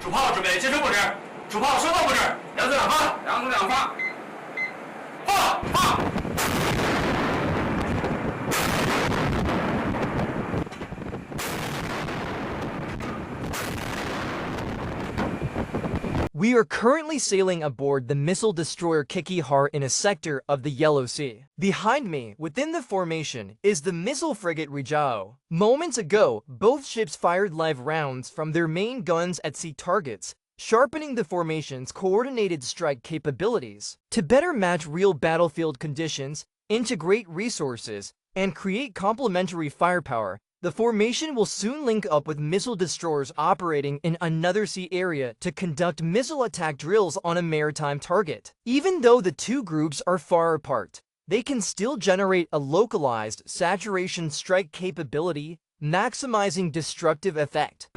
主炮准备接收布置，主炮收到布置，两组两发，两组两发，放。We are currently sailing aboard the missile destroyer Kiki Hart in a sector of the Yellow Sea. Behind me, within the formation, is the missile frigate Rijao. Moments ago, both ships fired live rounds from their main guns at sea targets, sharpening the formation's coordinated strike capabilities. To better match real battlefield conditions, integrate resources, and create complementary firepower, the formation will soon link up with missile destroyers operating in another sea area to conduct missile attack drills on a maritime target. Even though the two groups are far apart, they can still generate a localized saturation strike capability, maximizing destructive effect.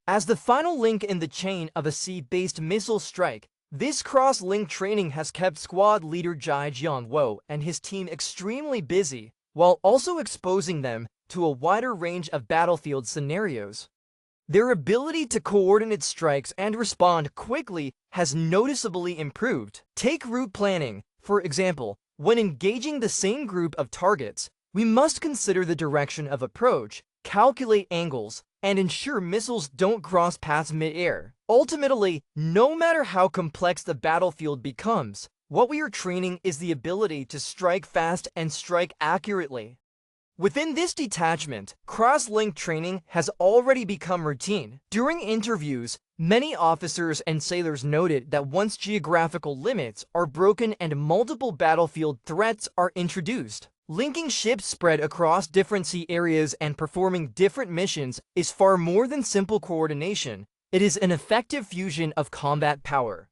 As the final link in the chain of a sea-based missile strike, this cross-link training has kept squad leader Jai Jianwo and his team extremely busy, while also exposing them to a wider range of battlefield scenarios. Their ability to coordinate strikes and respond quickly has noticeably improved. Take route planning, for example. When engaging the same group of targets, we must consider the direction of approach, calculate angles, and ensure missiles don't cross paths mid-air. Ultimately, no matter how complex the battlefield becomes, what we are training is the ability to strike fast and strike accurately. Within this detachment, cross-link training has already become routine. During interviews, many officers and sailors noted that once geographical limits are broken and multiple battlefield threats are introduced, linking ships spread across different sea areas and performing different missions is far more than simple coordination. It is an effective fusion of combat power.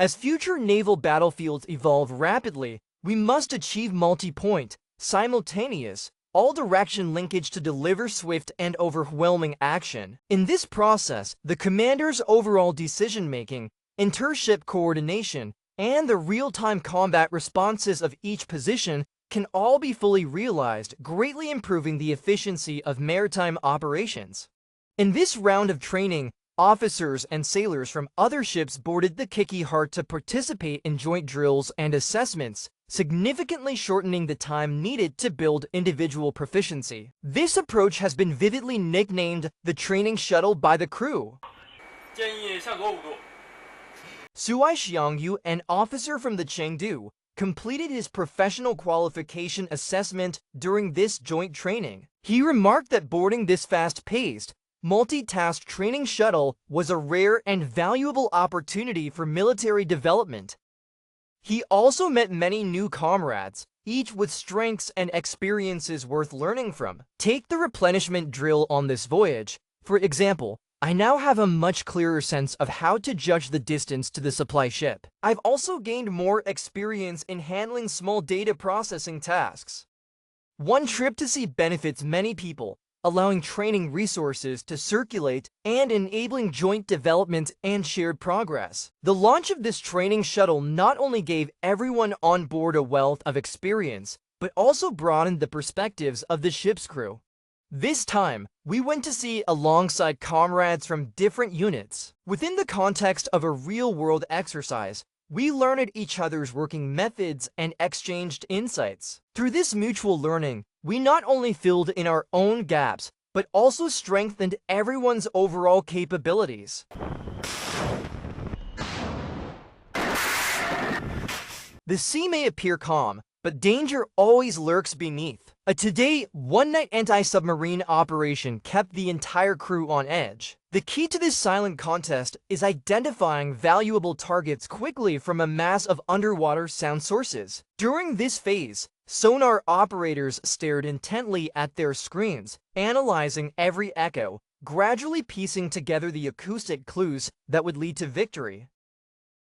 As future naval battlefields evolve rapidly, we must achieve multi-point, simultaneous, all-direction linkage to deliver swift and overwhelming action. In this process, the commander's overall decision-making, inter-ship coordination, and the real-time combat responses of each position can all be fully realized, greatly improving the efficiency of maritime operations. In this round of training, officers and sailors from other ships boarded the Kiki Hart to participate in joint drills and assessments, significantly shortening the time needed to build individual proficiency. This approach has been vividly nicknamed the training shuttle by the crew. Suai Xiangyu, an officer from the Chengdu, completed his professional qualification assessment during this joint training. He remarked that boarding this fast-paced, multitask training shuttle was a rare and valuable opportunity for military development. He also met many new comrades, each with strengths and experiences worth learning from. Take the replenishment drill on this voyage. For example, I now have a much clearer sense of how to judge the distance to the supply ship. I've also gained more experience in handling small data processing tasks. One trip to sea benefits many people, allowing training resources to circulate and enabling joint development and shared progress. The launch of this training shuttle not only gave everyone on board a wealth of experience, but also broadened the perspectives of the ship's crew. This time, we went to sea alongside comrades from different units. Within the context of a real-world exercise, we learned each other's working methods and exchanged insights. Through this mutual learning, we not only filled in our own gaps, but also strengthened everyone's overall capabilities. The sea may appear calm, but danger always lurks beneath. A today, one-night anti-submarine operation kept the entire crew on edge. The key to this silent contest is identifying valuable targets quickly from a mass of underwater sound sources. During this phase, sonar operators stared intently at their screens, analyzing every echo, gradually piecing together the acoustic clues that would lead to victory.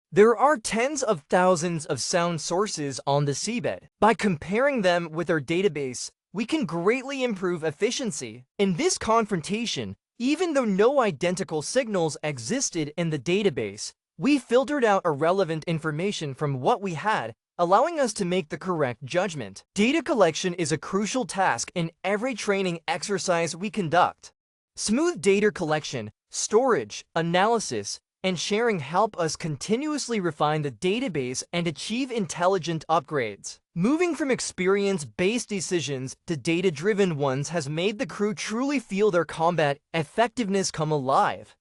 There are tens of thousands of sound sources on the seabed. By comparing them with our database, we can greatly improve efficiency. In this confrontation, even though no identical signals existed in the database, we filtered out irrelevant information from what we had allowing us to make the correct judgment. Data collection is a crucial task in every training exercise we conduct. Smooth data collection, storage, analysis, and sharing help us continuously refine the database and achieve intelligent upgrades. Moving from experience-based decisions to data-driven ones has made the crew truly feel their combat effectiveness come alive.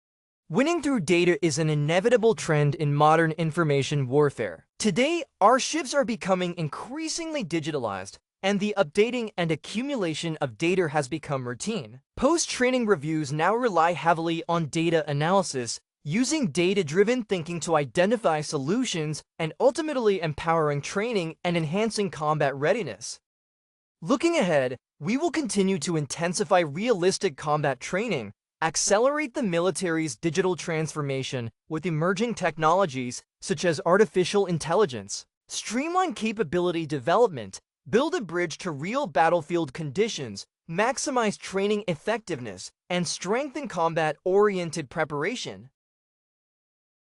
Winning through data is an inevitable trend in modern information warfare. Today, our ships are becoming increasingly digitalized, and the updating and accumulation of data has become routine. Post-training reviews now rely heavily on data analysis, using data-driven thinking to identify solutions and ultimately empowering training and enhancing combat readiness. Looking ahead, we will continue to intensify realistic combat training, accelerate the military's digital transformation with emerging technologies such as artificial intelligence, streamline capability development, build a bridge to real battlefield conditions, maximize training effectiveness, and strengthen combat-oriented preparation.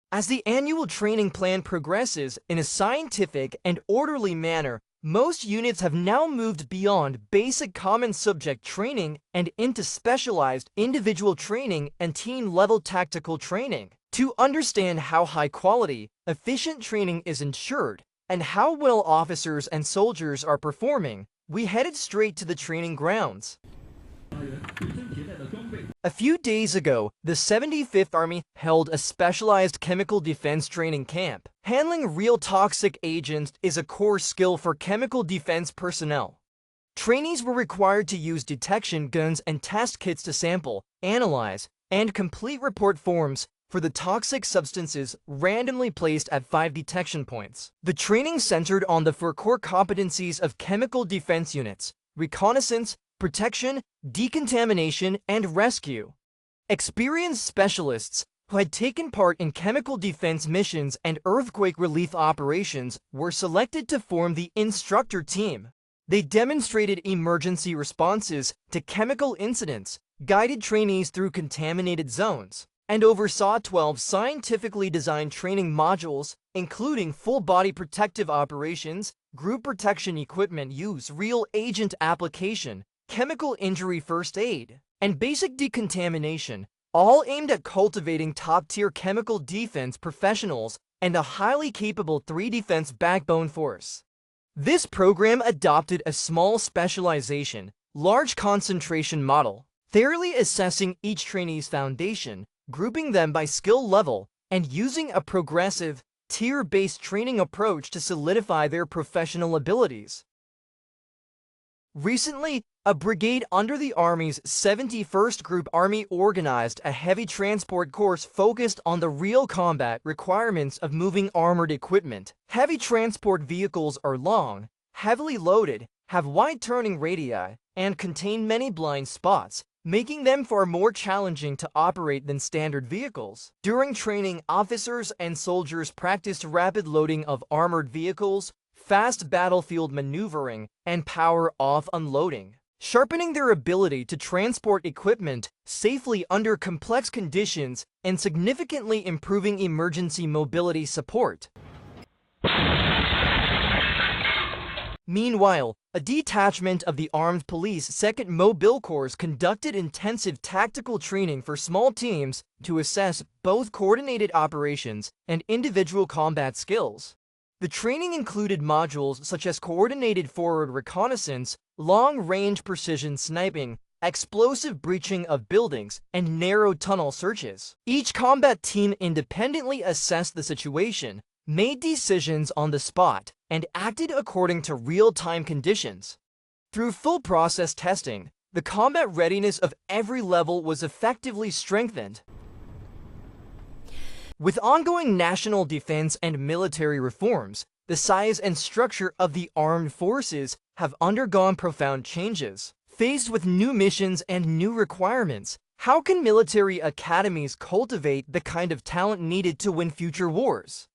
As the annual training plan progresses in a scientific and orderly manner, most units have now moved beyond basic common subject training and into specialized individual training and team-level tactical training. To understand how high-quality, efficient training is ensured and how well officers and soldiers are performing, we headed straight to the training grounds. A few days ago, the 75th Army held a specialized chemical defense training camp. Handling real toxic agents is a core skill for chemical defense personnel. Trainees were required to use detection guns and test kits to sample, analyze, and complete report forms for the toxic substances randomly placed at 5 detection points. The training centered on the 4 core competencies of chemical defense units: reconnaissance, protection, decontamination, and rescue. Experienced specialists who had taken part in chemical defense missions and earthquake relief operations were selected to form the instructor team. They demonstrated emergency responses to chemical incidents, guided trainees through contaminated zones, and oversaw 12 scientifically designed training modules, including full-body protective operations, group protection equipment use, real agent application, chemical injury first aid, and basic decontamination, all aimed at cultivating top-tier chemical defense professionals and a highly capable 3 defense backbone force. This program adopted a small specialization, large concentration model, thoroughly assessing each trainee's foundation, grouping them by skill level, and using a progressive, tier-based training approach to solidify their professional abilities. Recently, a brigade under the Army's 71st Group Army organized a heavy transport course focused on the real combat requirements of moving armored equipment. Heavy transport vehicles are long, heavily loaded, have wide turning radii, and contain many blind spots, making them far more challenging to operate than standard vehicles. During training, officers and soldiers practiced rapid loading of armored vehicles, fast battlefield maneuvering, and power-off unloading, sharpening their ability to transport equipment safely under complex conditions and significantly improving emergency mobility support. Meanwhile, a detachment of the Armed Police 2nd Mobile Corps conducted intensive tactical training for small teams to assess both coordinated operations and individual combat skills. The training included modules such as coordinated forward reconnaissance, long-range precision sniping, explosive breaching of buildings, and narrow tunnel searches. Each combat team independently assessed the situation, made decisions on the spot, and acted according to real-time conditions. Through full process testing, the combat readiness of every level was effectively strengthened. With ongoing national defense and military reforms, the size and structure of the armed forces have undergone profound changes. Faced with new missions and new requirements, how can military academies cultivate the kind of talent needed to win future wars?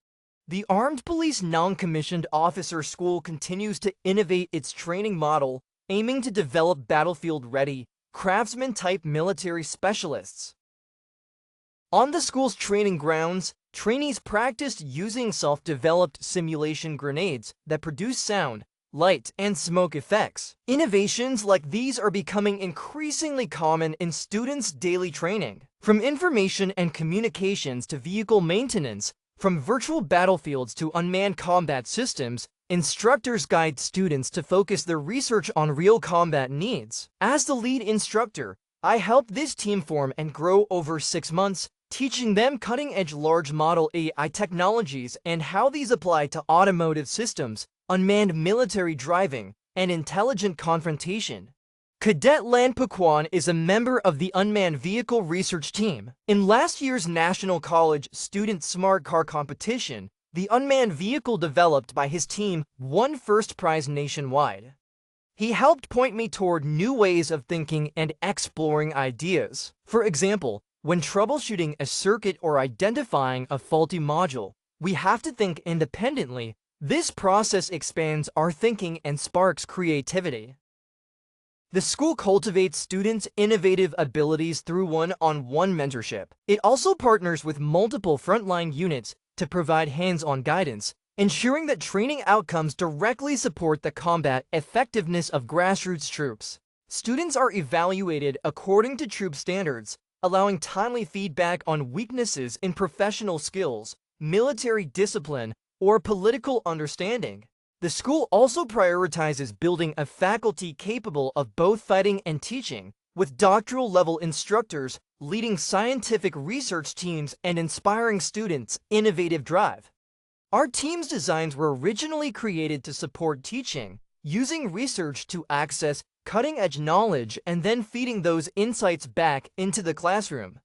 The Armed Police Non-Commissioned Officer School continues to innovate its training model, aiming to develop battlefield-ready, craftsman-type military specialists. On the school's training grounds, trainees practiced using self-developed simulation grenades that produce sound, light, and smoke effects. Innovations like these are becoming increasingly common in students' daily training. From information and communications to vehicle maintenance, from virtual battlefields to unmanned combat systems, instructors guide students to focus their research on real combat needs. As the lead instructor, I helped this team form and grow over 6 months, teaching them cutting-edge large model AI technologies and how these apply to automotive systems, unmanned military driving, and intelligent confrontation. Cadet Lan Paquan is a member of the Unmanned Vehicle Research Team. In last year's National College Student Smart Car Competition, the unmanned vehicle developed by his team won first prize nationwide. He helped point me toward new ways of thinking and exploring ideas. For example, when troubleshooting a circuit or identifying a faulty module, we have to think independently. This process expands our thinking and sparks creativity. The school cultivates students' innovative abilities through one-on-one mentorship. It also partners with multiple frontline units to provide hands-on guidance, ensuring that training outcomes directly support the combat effectiveness of grassroots troops. Students are evaluated according to troop standards, allowing timely feedback on weaknesses in professional skills, military discipline, or political understanding. The school also prioritizes building a faculty capable of both fighting and teaching, with doctoral-level instructors leading scientific research teams and inspiring students' innovative drive. Our team's designs were originally created to support teaching, using research to access cutting-edge knowledge and then feeding those insights back into the classroom.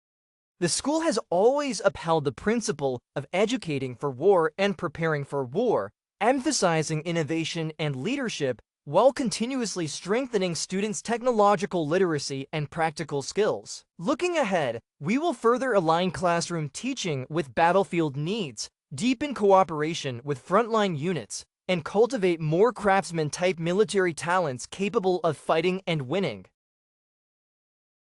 The school has always upheld the principle of educating for war and preparing for war, emphasizing innovation and leadership while continuously strengthening students' technological literacy and practical skills. Looking ahead, we will further align classroom teaching with battlefield needs, deepen cooperation with frontline units, and cultivate more craftsman-type military talents capable of fighting and winning.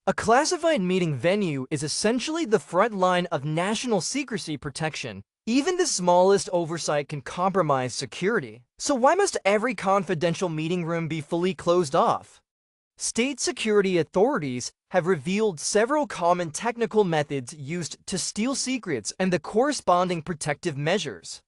A classified meeting venue is essentially the front line of national secrecy protection. Even the smallest oversight can compromise security. So why must every confidential meeting room be fully closed off? State security authorities have revealed several common technical methods used to steal secrets and the corresponding protective measures.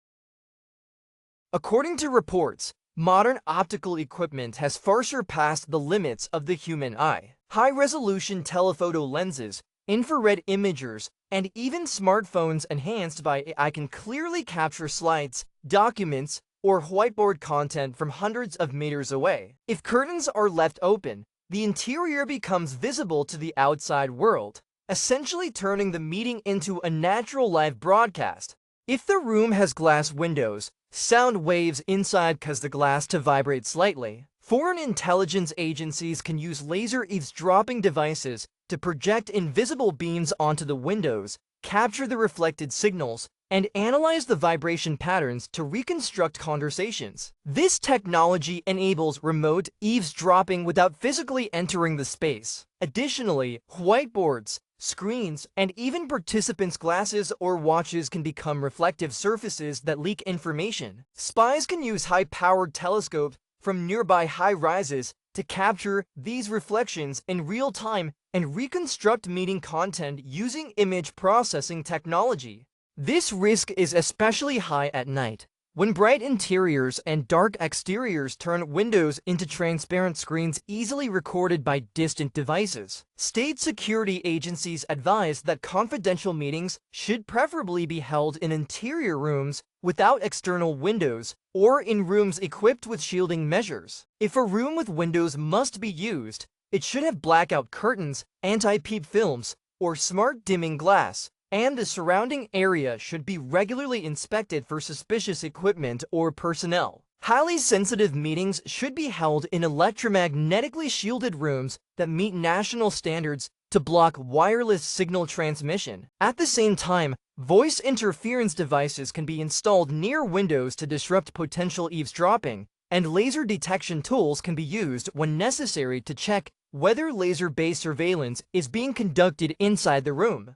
According to reports, modern optical equipment has far surpassed the limits of the human eye. High-resolution telephoto lenses, infrared imagers, and even smartphones enhanced by AI can clearly capture slides, documents, or whiteboard content from hundreds of meters away. If curtains are left open, the interior becomes visible to the outside world, essentially turning the meeting into a natural live broadcast. If the room has glass windows, sound waves inside cause the glass to vibrate slightly. Foreign intelligence agencies can use laser eavesdropping devices to project invisible beams onto the windows, capture the reflected signals, and analyze the vibration patterns to reconstruct conversations. This technology enables remote eavesdropping without physically entering the space. Additionally, whiteboards, screens, and even participants' glasses or watches can become reflective surfaces that leak information. Spies can use high-powered telescopes from nearby high-rises to capture these reflections in real time and reconstruct meeting content using image processing technology. This risk is especially high at night, when bright interiors and dark exteriors turn windows into transparent screens easily recorded by distant devices. State security agencies advise that confidential meetings should preferably be held in interior rooms without external windows or in rooms equipped with shielding measures. If a room with windows must be used, it should have blackout curtains, anti-peep films, or smart dimming glass, and the surrounding area should be regularly inspected for suspicious equipment or personnel. Highly sensitive meetings should be held in electromagnetically shielded rooms that meet national standards to block wireless signal transmission. At the same time, voice interference devices can be installed near windows to disrupt potential eavesdropping, and laser detection tools can be used when necessary to check whether laser-based surveillance is being conducted inside the room.